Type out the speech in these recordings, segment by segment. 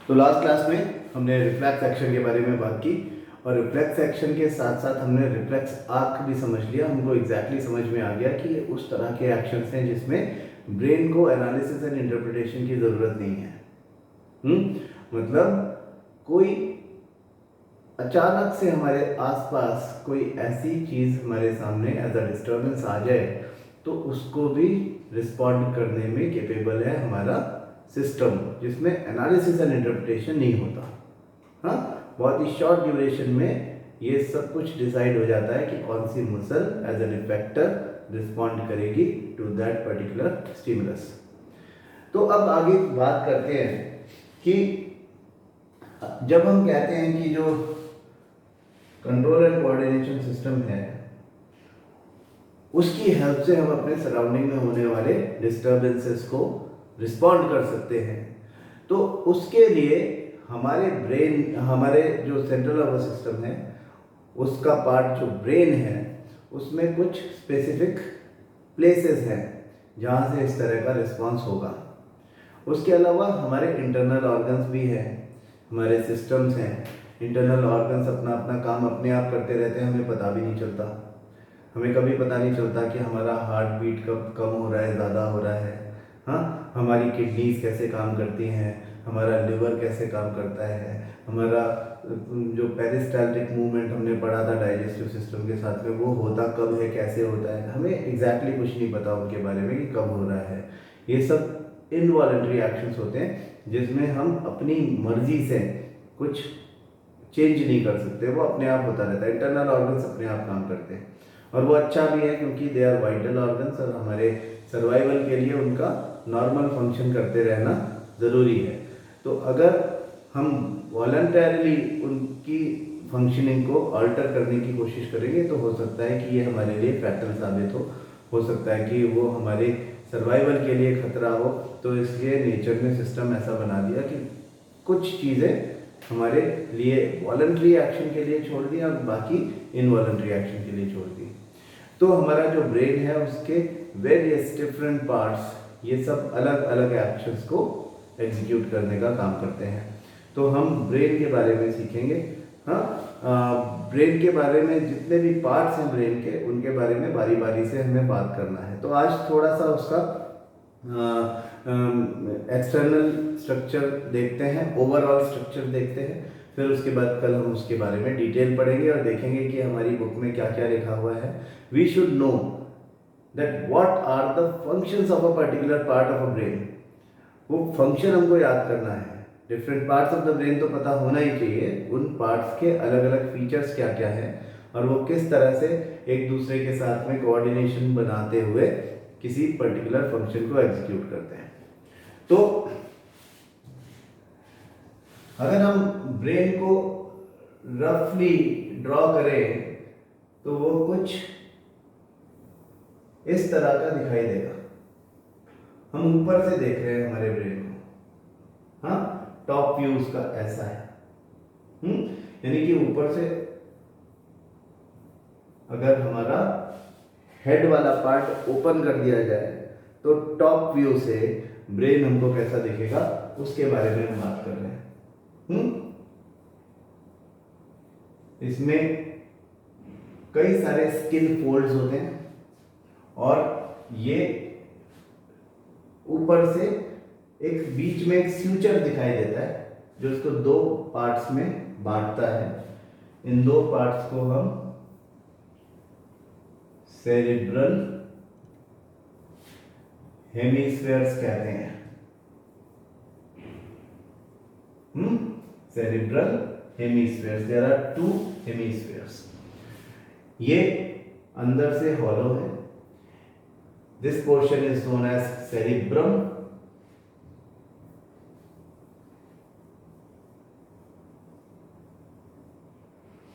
तो last class में हमने रिफ्लेक्स एक्शन के बारे में बात की और रिफ्लेक्स एक्शन के साथ साथ हमने रिफ्लेक्स आर्क भी समझ लिया। हमको एग्जैक्टली समझ में आ गया कि ये उस तरह के एक्शंस हैं जिसमें ब्रेन को एनालिसिस एंड इंटरप्रिटेशन की ज़रूरत नहीं है। मतलब कोई अचानक से हमारे आसपास कोई ऐसी चीज़ हमारे सामने एज अ डिस्टर्बेंस आ जाए तो उसको भी रिस्पॉन्ड करने में कैपेबल है हमारा सिस्टम, जिसमें एनालिसिस एंड इंटरप्रिटेशन नहीं होता। हाँ, बहुत ही शॉर्ट ड्यूरेशन में ये सब कुछ डिसाइड हो जाता है कि कौन सी muscle as an effector respond करेगी टू दैट पर्टिकुलर स्टिमुलस। तो अब आगे बात करते हैं कि जब हम कहते हैं कि जो कंट्रोल एंड कोऑर्डिनेशन सिस्टम है उसकी हेल्प से हम अपने सराउंडिंग में होने वाले डिस्टर्बेंसेस को रिस्पॉन्ड कर सकते हैं, तो उसके लिए हमारे ब्रेन, हमारे जो सेंट्रल नर्वस सिस्टम है उसका पार्ट जो ब्रेन है उसमें कुछ स्पेसिफिक प्लेसेस हैं जहाँ से इस तरह का रिस्पॉन्स होगा। उसके अलावा हमारे इंटरनल ऑर्गन्स भी हैं, हमारे सिस्टम्स हैं। इंटरनल ऑर्गन्स अपना अपना काम अपने आप करते रहते हैं, हमें पता भी नहीं चलता। हमें कभी पता नहीं चलता कि हमारा हार्ट बीट कब कम हो रहा है, ज़्यादा हो रहा है। हाँ, हमारी किडनीज कैसे काम करती हैं, हमारा लिवर कैसे काम करता है, हमारा जो पेरिस्टाल्टिक मूवमेंट हमने पढ़ा था डाइजेस्टिव सिस्टम के साथ में वो होता कब है, कैसे होता है, हमें एग्जैक्टली कुछ नहीं पता उनके बारे में कि कब हो रहा है। ये सब इनवॉलंटरी एक्शंस होते हैं जिसमें हम अपनी मर्जी से कुछ चेंज नहीं कर सकते, वो अपने आप होता रहता है। इंटरनल ऑर्गन्स अपने आप काम करते हैं और वो अच्छा भी है क्योंकि दे आर वाइटल ऑर्गन्स और हमारे सर्वाइवल के लिए उनका नॉर्मल फंक्शन करते रहना ज़रूरी है। तो अगर हम वॉलंटरली उनकी फंक्शनिंग को अल्टर करने की कोशिश करेंगे तो हो सकता है कि ये हमारे लिए फैटल साबित हो सकता है कि वो हमारे सर्वाइवल के लिए खतरा हो। तो इसलिए नेचर ने सिस्टम ऐसा बना दिया कि कुछ चीज़ें हमारे लिए वॉलंटरी एक्शन के लिए छोड़ दी और बाकी इनवॉलंटरी एक्शन के लिए छोड़ दी। तो हमारा जो ब्रेन है उसके वेरियस डिफरेंट पार्ट्स ये सब अलग अलग एक्शंस को एग्जीक्यूट करने का काम करते हैं। तो हम ब्रेन के बारे में सीखेंगे। हाँ, ब्रेन के बारे में जितने भी पार्ट्स हैं ब्रेन के उनके बारे में बारी बारी से हमें बात करना है। तो आज थोड़ा सा उसका एक्सटर्नल स्ट्रक्चर देखते हैं, ओवरऑल स्ट्रक्चर देखते हैं, फिर उसके बाद कल हम उसके बारे में डिटेल पढ़ेंगे और देखेंगे कि हमारी बुक में क्या क्या लिखा हुआ है। We should know that what are the functions of a particular part of a brain. वो फंक्शन हमको याद करना है। Different parts of the brain तो पता होना ही चाहिए, उन पार्ट्स के अलग अलग फीचर्स क्या क्या हैं और वो किस तरह से एक दूसरे के साथ में कोऑर्डिनेशन बनाते हुए किसी पर्टिकुलर फंक्शन को एग्जीक्यूट करते हैं। तो अगर हम ब्रेन को रफली ड्रॉ करें तो वो कुछ इस तरह का दिखाई देगा। हम ऊपर से देख रहे हैं हमारे ब्रेन को, हाँ, टॉप व्यू उसका ऐसा है। यानी कि ऊपर से अगर हमारा हेड वाला पार्ट ओपन कर दिया जाए तो टॉप व्यू से ब्रेन हमको कैसा दिखेगा उसके बारे में हम बात कर रहे हैं। इसमें कई सारे स्किन फोल्ड्स होते हैं और ये ऊपर से एक बीच में एक स्यूचर दिखाई देता है जो इसको दो पार्ट्स में बांटता है। इन दो पार्ट्स को हम सेरिब्रल हेमिस्फीयर्स कहते हैं। Cerebral hemispheres, there are two hemispheres. ये अंदर से हॉलो है। This portion is known as cerebrum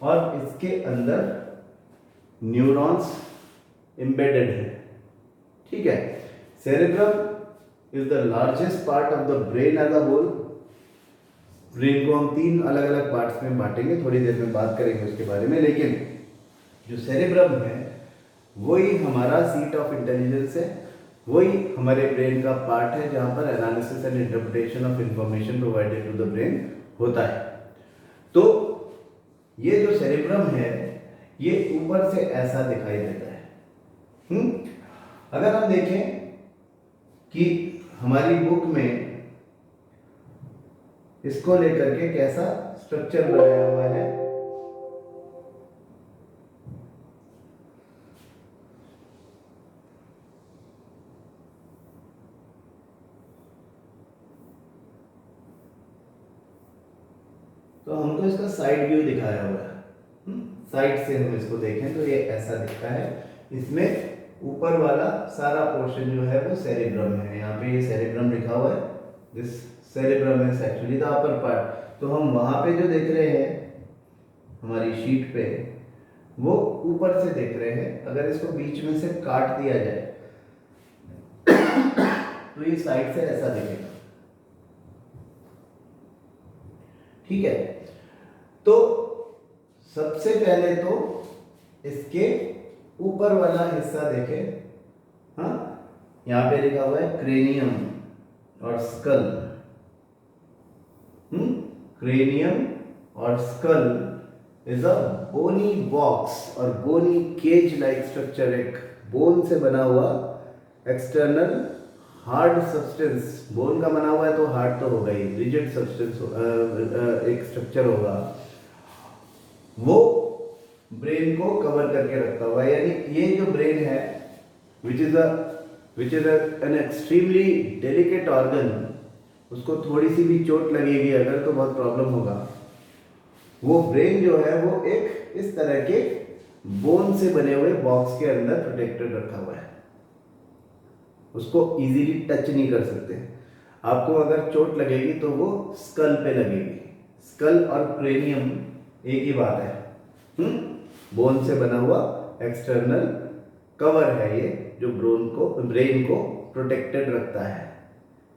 और इसके अंदर न्यूरॉन्स एम्बेडेड है। ठीक है, cerebrum is the largest part of the brain as a whole. Brain को हम तीन अलग अलग पार्ट्स में बांटेंगे, थोड़ी देर में बात करेंगे उसके बारे में। लेकिन जो सेरिब्रम है वही हमारा सीट ऑफ इंटेलिजेंस है वही हमारे ब्रेन का पार्ट है जहाँ पर analysis and interpretation of information provided to the brain होता है। तो ये जो सेरेब्रम है ये ऊपर से ऐसा दिखाई देता है। अगर हम देखें कि हमारी बुक में इसको लेकर के कैसा स्ट्रक्चर बनाया हुआ है, तो हमको इसका साइड व्यू दिखाया हुआ है। साइड से हम इसको देखें तो ये ऐसा दिखता है। इसमें ऊपर वाला सारा पोर्शन जो है वो सेरेब्रम है। यहाँ पे ये सेरेब्रम लिखा हुआ है, this cerebrum is actually the upper part. तो हम वहां पे जो देख रहे हैं हमारी शीट पे वो ऊपर से देख रहे हैं। अगर इसको बीच में से काट दिया जाए तो ये साइड से ऐसा दिखेगा। ठीक है, तो सबसे पहले तो इसके ऊपर वाला हिस्सा देखें। हाँ, यहां पे लिखा हुआ है क्रेनियम और स्कल। क्रेनियम और skull is a bony box और बोनी केज लाइक स्ट्रक्चर, एक बोन से बना हुआ एक्सटर्नल हार्ड सब्सटेंस। बोन का बना हुआ है तो हार्ड तो होगा ही, रिजिड सब्सटेंस एक स्ट्रक्चर होगा, वो ब्रेन को कवर करके रखता हुआ। यानी ये जो ब्रेन है which is an extremely delicate organ, उसको थोड़ी सी भी चोट लगेगी अगर तो बहुत प्रॉब्लम होगा। वो ब्रेन जो है वो एक इस तरह के बोन से बने हुए बॉक्स के अंदर प्रोटेक्टेड रखा हुआ है, उसको इजीली टच नहीं कर सकते। आपको अगर चोट लगेगी तो वो स्कल पे लगेगी। स्कल और क्रेनियम एक ही बात है। बोन से बना हुआ एक्सटर्नल कवर है ये, जो ब्रेन को प्रोटेक्टेड रखता है।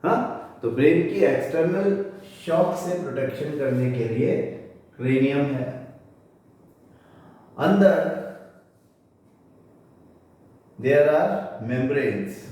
हाँ, तो ब्रेन की एक्सटर्नल शॉक से प्रोटेक्शन करने के लिए क्रेनियम है। अंदर देयर आर मेम्ब्रेन्स।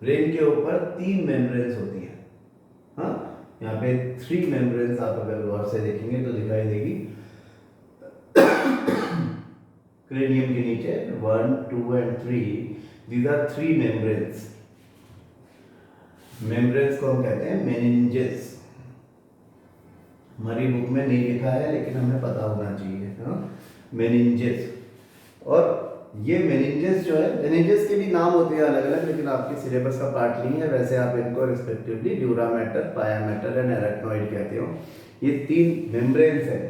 ब्रेन के ऊपर 3 मेम्ब्रेन्स होती है। हाँ, यहाँ पे 3 मेम्ब्रेन्स आप अगर गौर से देखेंगे तो दिखाई देगी। क्रेनियम के नीचे 1, 2 and 3, these are 3 membranes. Membranes को हम कहते हैं मेनिंजेस। हमारी बुक में नहीं लिखा है लेकिन हमें पता होना चाहिए। मेनिंजेस। और ये मेनिंजेस जो है, मेनिंजेस के भी नाम होते हैं अलग अलग, लेकिन आपके सिलेबस का पार्ट नहीं है। वैसे आप इनको रिस्पेक्टिवली ड्यूरा मैटर, पाया मैटर एंड एराक्नोइड कहते हो। ये 3 मेम्ब्रेन्स है।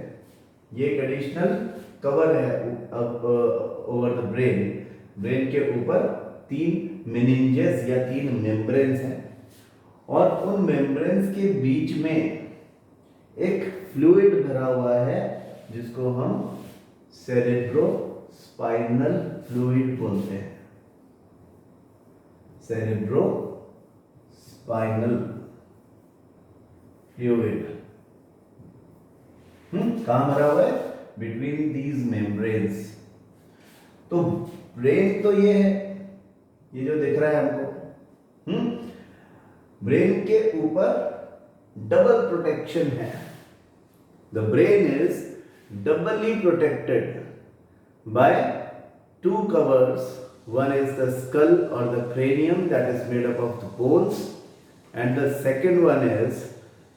ये एक एडिशनल कवर है ओवर द ब्रेन। ब्रेन के ऊपर 3 मेनिंजेस या 3 मेम्ब्रेन्स हैं, और उन मेम्ब्रेन्स के बीच में एक फ्लूइड भरा हुआ है जिसको हम सेरेब्रो स्पाइनल फ्लूइड बोलते हैं। सेरेब्रो स्पाइनल फ्लूइड कहां भरा हुआ है? Between these membranes. तो ब्रेन तो ये है, ये जो दिख रहा है हमको। ब्रेन के ऊपर डबल प्रोटेक्शन है। The brain is doubly protected by 2 covers. One is the skull or the cranium that is made up of the bones, and the second one is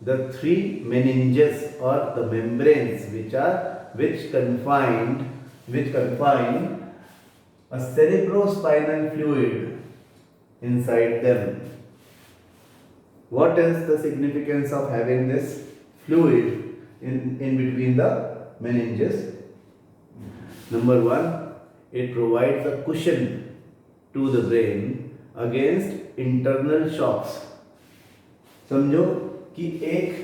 the 3 meninges or the membranes which confine a cerebrospinal fluid inside them. What is the significance of having this fluid in between the meninges? Number 1, it provides a cushion to the brain against internal shocks. समझो कि एक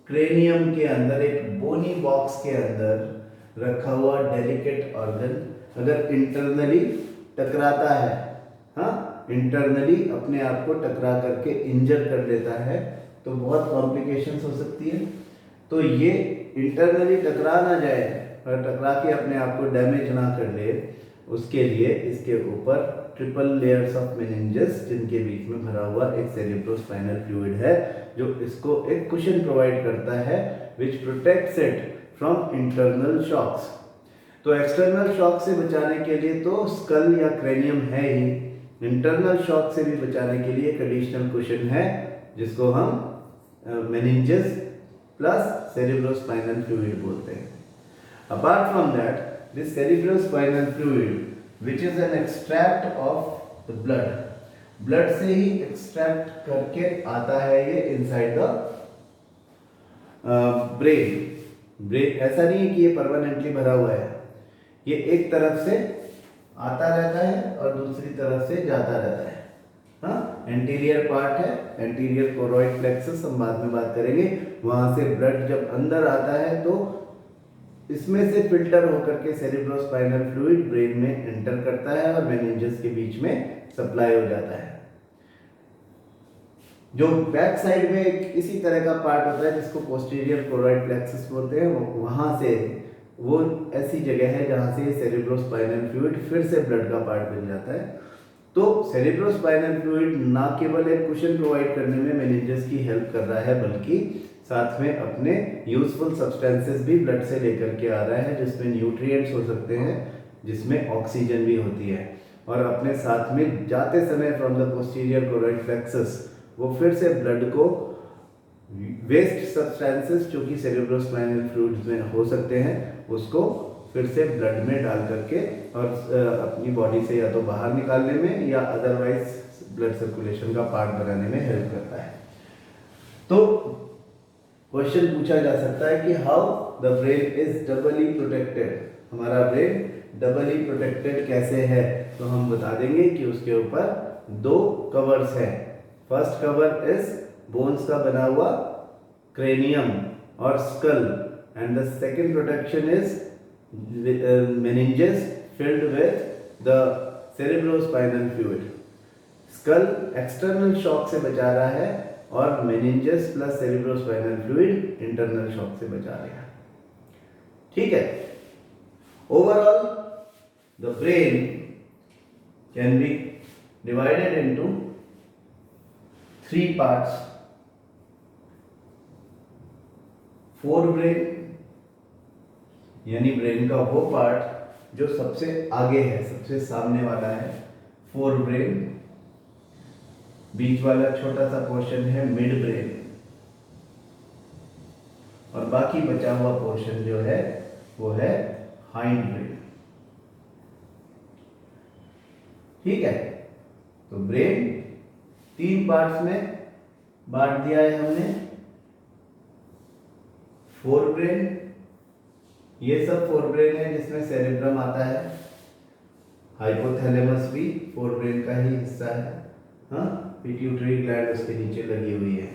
cranium के अंदर, एक बोनी box के अंदर रखा हुआ डेलिकेट ऑर्गन अगर इंटरनली टकराता है, हाँ, इंटरनली अपने आप को टकरा करके इंजर कर लेता है, तो बहुत कॉम्प्लिकेशंस हो सकती है। तो ये इंटरनली टकरा ना जाए और टकरा के अपने आप को डैमेज ना कर ले, उसके लिए इसके ऊपर ट्रिपल लेयर्स ऑफ मेनिंजेस जिनके बीच में भरा हुआ एक सेरिब्रोस्पाइनल फ्लूइड है जो इसको एक कुशन प्रोवाइड करता है which protects it from internal shocks. तो एक्सटर्नल शॉक से बचाने के लिए तो स्कल या क्रेनियम है ही, इंटरनल शॉक से भी बचाने के लिए एक एडिशनल कुशन है जिसको हम मेनिंजेस प्लस सेरिब्रोस्पाइनल फ्लूइड बोलते हैं। Apart from that this cerebrospinal fluid which is an extract of the blood से ही एक्सट्रैक्ट करके आता है ये इनसाइड द ब्रेन। ऐसा नहीं है कि ये परमानेंटली भरा हुआ है, ये एक तरफ से आता रहता है और दूसरी तरफ से जाता रहता है। हाँ, एंटीरियर पार्ट है, एंटीरियर कोरोइड प्लेक्सस, हम बाद में बात करेंगे। वहां से ब्लड जब अंदर आता है तो इसमें से फिल्टर होकर के सेरिब्रोस्पाइनल फ्लूइड ब्रेन में एंटर करता है और मेनिंजेस के बीच में सप्लाई हो जाता है। जो बैक साइड में एक इसी तरह का पार्ट होता है जिसको पोस्टीरियर कोरोइड प्लेक्सस बोलते हैं, वहां से वो ऐसी जगह है जहां से सेरिब्रोस्पाइनल फ्लूइड फिर से ब्लड का पार्ट बन जाता है। तो सेरिब्रोस्पाइनल फ्लूइड ना केवल एक कुशन प्रोवाइड करने में मेनिंजेस की हेल्प कर रहा है बल्कि साथ में अपने यूजफुल सब्सटेंसेस भी ब्लड से लेकर के आ रहा है जिसमें न्यूट्रिएंट्स हो सकते हैं, जिसमें ऑक्सीजन भी होती है, और अपने साथ में जाते समय from the posterior choroid plexus वो फिर से ब्लड को वेस्ट सब्सटेंसेस जो कि सेरिब्रोस्पाइनल फ्लूइड में हो सकते हैं उसको फिर से ब्लड में डाल करके और अपनी बॉडी से या तो बाहर निकालने में या अदरवाइज ब्लड सर्कुलेशन का पार्ट बनाने में हेल्प करता है। तो क्वेश्चन पूछा जा सकता है कि how the brain is doubly protected, हमारा ब्रेन डबली प्रोटेक्टेड कैसे है? तो हम बता देंगे कि उसके ऊपर दो कवर्स हैं। फर्स्ट कवर इज बोन्स का बना हुआ क्रेनियम और skull, and the second protection is meninges filled with the cerebrospinal fluid. Skull external shock से बचा रहा है और meninges plus cerebrospinal fluid internal shock से बचा रहा है। ठीक है, overall the brain can be divided into 3 parts. Forebrain यानी ब्रेन का वो पार्ट जो सबसे आगे है, सबसे सामने वाला है, फोरब्रेन। बीच वाला छोटा सा पोर्शन है मिड ब्रेन, और बाकी बचा हुआ पोर्शन जो है वो है हाइंड ब्रेन। ठीक है, तो ब्रेन 3 पार्ट्स में बांट दिया है हमने। फोरब्रेन, ये सब फोरब्रेन है जिसमें सेरेब्रम आता है। हाइपोथैलेमस भी फोरब्रेन का ही हिस्सा है। हाँ, पिट्यूटरी ग्लैंड उसके नीचे लगी हुई है।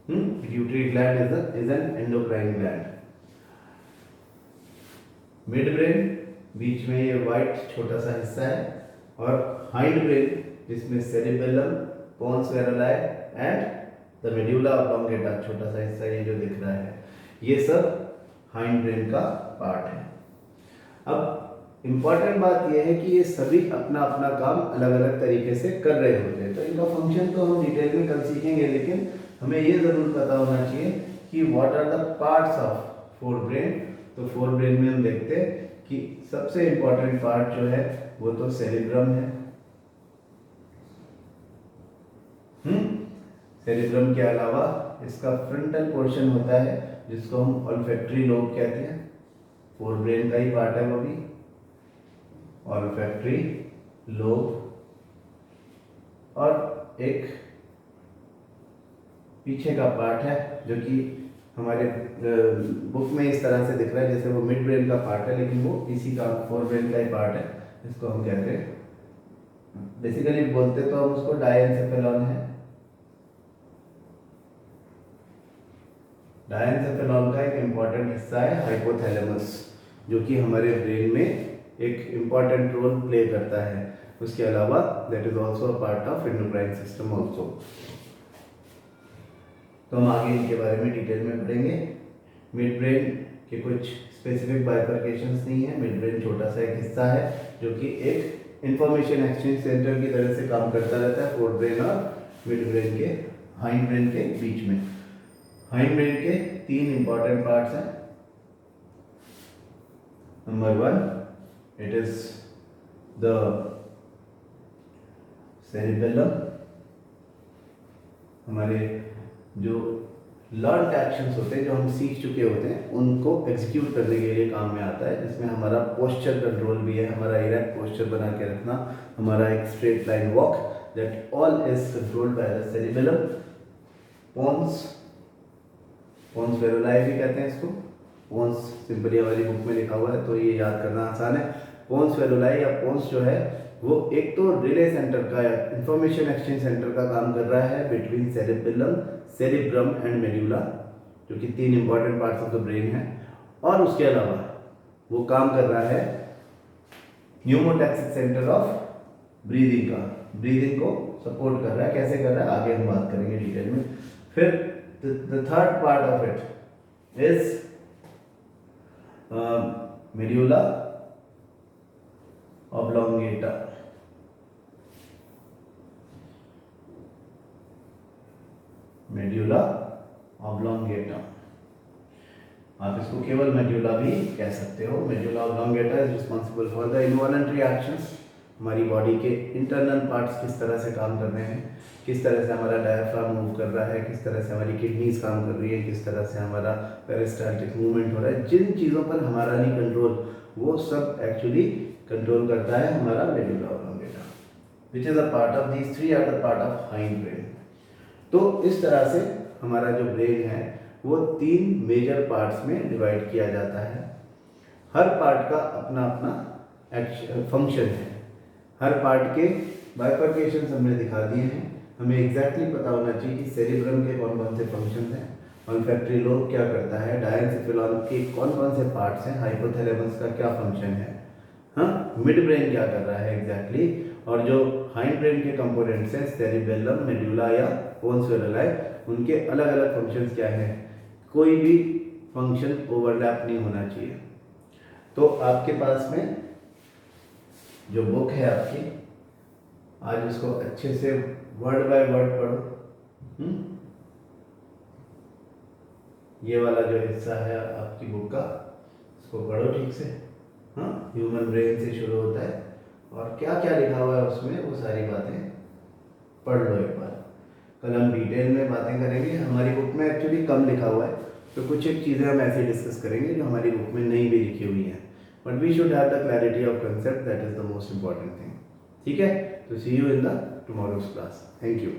Pituitary gland is an endocrine gland. Mid brain, बीच में ये वाइट छोटा सा हिस्सा है, और हाइंड ब्रेन जिसमें cerebellum, pons varolii and the medulla oblongata, छोटा सा हिस्सा ये जो दिख रहा है, ये सब हाइंड ब्रेन का पार्ट है। अब इंपॉर्टेंट बात यह है कि ये सभी अपना अपना काम अलग अलग तरीके से कर रहे होते हैं। तो इनका फंक्शन तो हम डिटेल में कल सीखेंगे, लेकिन हमें ये जरूर पता होना चाहिए कि what are the parts of forebrain. तो फोरब्रेन में हम देखते हैं कि सबसे इंपॉर्टेंट पार्ट जो है वो तो सेरिब्रम है। सेरिब्रम के अलावा इसका फ्रंटल पोर्शन होता है जिसको हम ऑल्फैक्टरी लोब कहते हैं। फोरब्रेन का ही पार्ट है वो भी, ऑल्फैक्टरी लोब। और एक पीछे का पार्ट है जो कि हमारे बुक में इस तरह से दिख रहा है जैसे वो मिड ब्रेन का पार्ट है, लेकिन वो इसी का फोरब्रेन का ही पार्ट है। इसको हम कहते हैं, बेसिकली बोलते तो हम उसको डायएन्सेफेलॉन है। डायएन्सेफेलॉन का एक इम्पॉर्टेंट हिस्सा है हाइपोथैलेमस, जो कि हमारे ब्रेन में एक इम्पॉर्टेंट रोल प्ले करता है। उसके अलावा that is also a part of endocrine system also. तो हम आगे इनके बारे में डिटेल में पढ़ेंगे। मिड ब्रेन के कुछ स्पेसिफिक बाइफर्केशंस नहीं है। मिड ब्रेन छोटा सा एक हिस्सा है जो कि एक इंफॉर्मेशन एक्सचेंज सेंटर की तरह से काम करता रहता है फोर ब्रेन और मिड ब्रेन के हाइंड ब्रेन के बीच में। हाइंड ब्रेन के 3 इंपॉर्टेंट पार्ट्स हैं। Number 1 it is the cerebellum, हमारे जो लर्न एक्शंस होते हैं जो हम सीख चुके होते हैं उनको एग्जीक्यूट करने के लिए काम में आता है, जिसमें हमारा पोस्चर कंट्रोल भी है, हमारा इरेक्ट पोस्चर बना के रखना, हमारा एक straight line walk, that all is controlled by the cerebellum. Pons, pons varolii भी कहते हैं इसको। पोन्स सिंपली हमारी बुक में लिखा हुआ है तो ये याद करना आसान है। पोन्स वेरुलाई या पोन्स जो है वो एक तो रिले सेंटर का या इंफॉर्मेशन एक्सचेंज सेंटर का काम कर रहा है between cerebellum, cerebrum and medulla, जो कि 3 important parts of the brain है। और उसके अलावा वो काम कर रहा है न्यूमोटैक्सिक सेंटर ऑफ ब्रीदिंग का, ब्रीदिंग को सपोर्ट कर रहा है। कैसे कर रहा है आगे हम बात करेंगे डिटेल में। फिर the third part of it is medulla oblongata. Medulla oblongata, आप इसको केवल मेड्यूला भी कह सकते हो। Medulla oblongata is responsible for the involuntary actions, हमारी बॉडी के इंटरनल पार्ट्स किस तरह से काम कर रहे हैं, किस तरह से हमारा डायफ्राम मूव कर रहा है, किस तरह से हमारी किडनीज काम कर रही है, किस तरह से हमारा पेरिस्टाल्टिक मूवमेंट हो रहा है, जिन चीज़ों पर हमारा नहीं कंट्रोल वो सब एक्चुअली कंट्रोल करता है हमारा medulla oblongata, which is a part of these 3 are the part of hind brain. तो इस तरह से हमारा जो ब्रेन है वो 3 मेजर पार्ट्स में डिवाइड किया जाता है। हर पार्ट का अपना अपना फंक्शन है। हर पार्ट के बाइफर्केशन हमने दिखा दिए हैं। हमें एग्जैक्टली पता होना चाहिए कि सेरिब्रम के कौन कौन से फंक्शन हैं, ऑल्फैक्टरी लोब क्या करता है, डायेंसेफेलॉन के कौन कौन से पार्ट्स हैं, हाइपोथैलेमस का क्या फंक्शन है, हाँ, मिड ब्रेन क्या कर रहा है एग्जैक्टली, और जो हाइंड ब्रेन के कंपोनेंट्स हैं सेरिबेलम, मेडुला या पोन्स वेरुलाई, उनके अलग अलग फंक्शंस क्या हैं। कोई भी फंक्शन ओवरलैप नहीं होना चाहिए। तो आपके पास में जो बुक है आपकी, आज उसको अच्छे से वर्ड बाय वर्ड पढ़ो। ये वाला जो हिस्सा है आपकी बुक का, इसको पढ़ो ठीक से। हाँ, ह्यूमन ब्रेन से शुरू होता है और क्या क्या लिखा हुआ है उसमें वो सारी बातें पढ़ लो एक बार। कल हम डिटेल में बातें करेंगे। हमारी बुक में एक्चुअली कम लिखा हुआ है, तो कुछ एक चीज़ें हम ऐसे डिस्कस करेंगे जो हमारी बुक में नहीं भी लिखी हुई हैं, but we should have the clarity of concept, that is the most important thing. ठीक है, तो see you in the tomorrow's class. Thank you.